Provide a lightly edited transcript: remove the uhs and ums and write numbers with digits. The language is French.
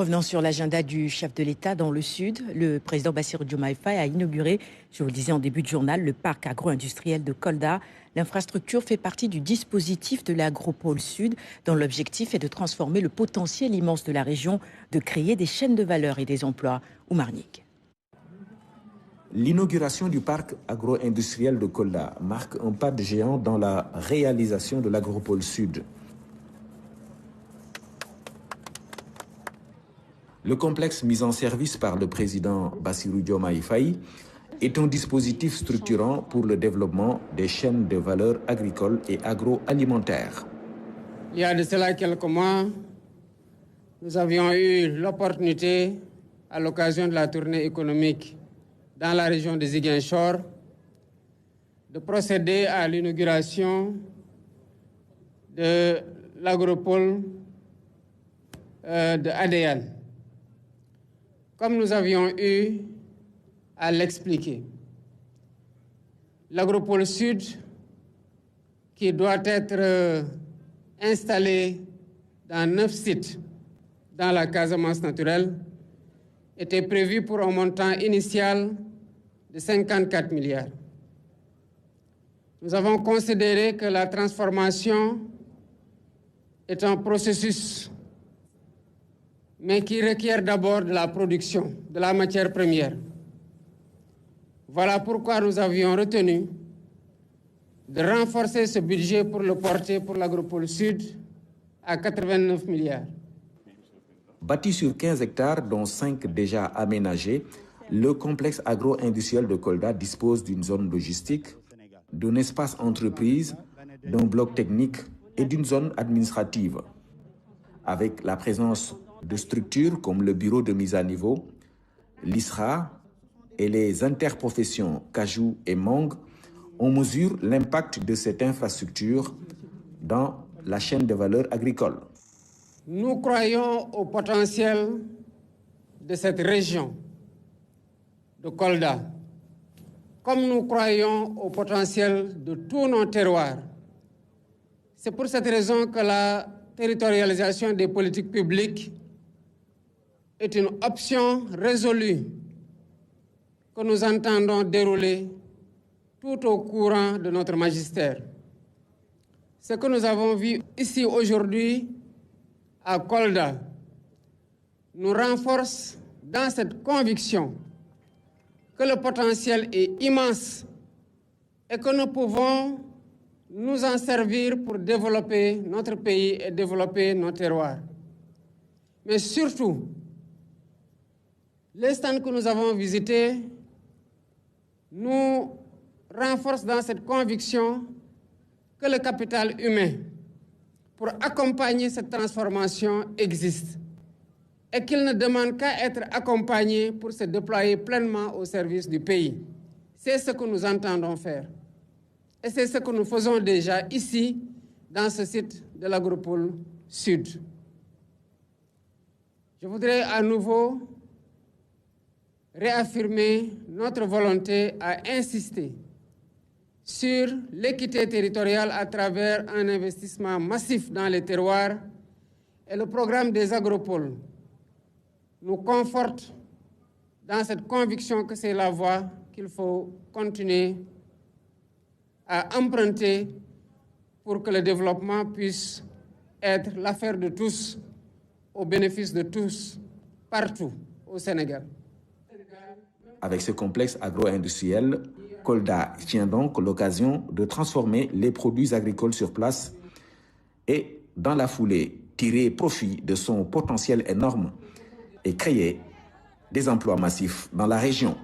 Revenons sur l'agenda du chef de l'État dans le Sud. Le président Bassirou Diomaye Faye a inauguré, je vous le disais en début de journal, le parc agro-industriel de Kolda. L'infrastructure fait partie du dispositif de l'Agropole Sud, dont l'objectif est de transformer le potentiel immense de la région, de créer des chaînes de valeur et des emplois. Oumar Nik. L'inauguration du parc agro-industriel de Kolda marque un pas de géant dans la réalisation de l'Agropole Sud. Le complexe mis en service par le président Bassirou Diomaye Faye est un dispositif structurant pour le développement des chaînes de valeur agricoles et agroalimentaires. Il y a de cela quelques mois, nous avions eu l'opportunité, à l'occasion de la tournée économique dans la région de Ziguinchor, de procéder à l'inauguration de l'agropole de Adéane. Comme nous avions eu à l'expliquer, l'Agropole Sud, qui doit être installé dans 9 sites dans la Casamance naturelle, était prévu pour un montant initial de 54 milliards. Nous avons considéré que la transformation est un processus, mais qui requiert d'abord de la production, de la matière première. Voilà pourquoi nous avions retenu de renforcer ce budget pour le porter pour l'Agropole Sud à 89 milliards. Bâti sur 15 hectares, dont 5 déjà aménagés, le complexe agro-industriel de Kolda dispose d'une zone logistique, d'un espace entreprise, d'un bloc technique et d'une zone administrative. Avec la présence de structures comme le bureau de mise à niveau, l'ISRA et les interprofessions Kajou et Mong, on mesure l'impact de cette infrastructure dans la chaîne de valeur agricole. Nous croyons au potentiel de cette région de Kolda, comme nous croyons au potentiel de tous nos terroirs. C'est pour cette raison que la territorialisation des politiques publiques est une option résolue que nous entendons dérouler tout au courant de notre magistère. Ce que nous avons vu ici aujourd'hui à Kolda nous renforce dans cette conviction que le potentiel est immense et que nous pouvons nous en servir pour développer notre pays et développer nos terroirs. Mais surtout, les stands que nous avons visités nous renforcent dans cette conviction que le capital humain pour accompagner cette transformation existe et qu'il ne demande qu'à être accompagné pour se déployer pleinement au service du pays. C'est ce que nous entendons faire. Et c'est ce que nous faisons déjà ici, dans ce site de l'Agropole Sud. Je voudrais à nouveau réaffirmer notre volonté à insister sur l'équité territoriale à travers un investissement massif dans les terroirs, et le programme des agropoles nous conforte dans cette conviction que c'est la voie qu'il faut continuer à emprunter pour que le développement puisse être l'affaire de tous, au bénéfice de tous, partout au Sénégal. Avec ce complexe agro-industriel, Kolda tient donc l'occasion de transformer les produits agricoles sur place et, dans la foulée, tirer profit de son potentiel énorme et créer des emplois massifs dans la région.